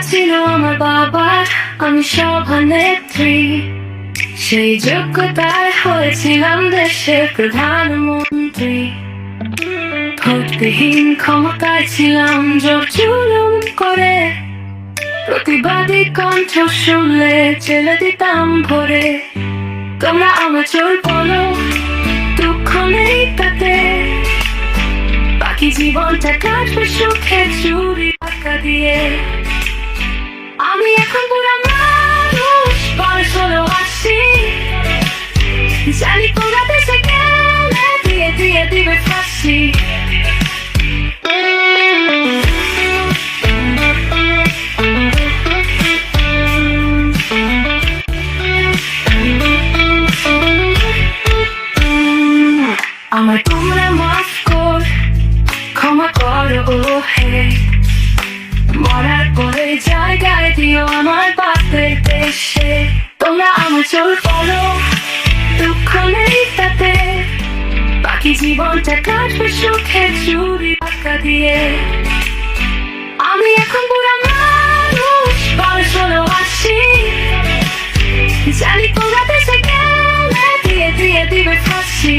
ছিল আমার বাবার, আমি সভানেত্রী। সেই যোগ্যতায় হয়েছিলাম দেশের প্রধানমন্ত্রী। ভোটবিহীন ক্ষমতায় ছিলাম জোর জুলুম করে, প্রতিবাদী কণ্ঠ শুনলে জেলে দিতাম ভরে। তোমরা আমার চোর বলো, দুঃখ নেই তাতে, বাকি জীবনটা কাটবে সুখে চুরি টাকা দিয়ে। আমি এখন পুরো মানুষ, বয়স হলো ৮০। জানি তোমরা দেশে গেলে দিয়ে দিয়ে দিবে ফাঁসি। আমার তোমরা মাফ কর, ক্ষমা করো হে, মরার পরে জায়গায় দিও আমার বাপের দেশে। তোমরা আমার চোর বলো, দুঃখ নেই তাতে, বাকি জীবনটা কাটবে সুখে চুরি টাকা দিয়ে। আমি এখন পুরো মানুষ, বয়স হলো ৮০। জানি তোমরা দেশে গেলে দিয়ে দিয়ে দিবে ফাঁসি।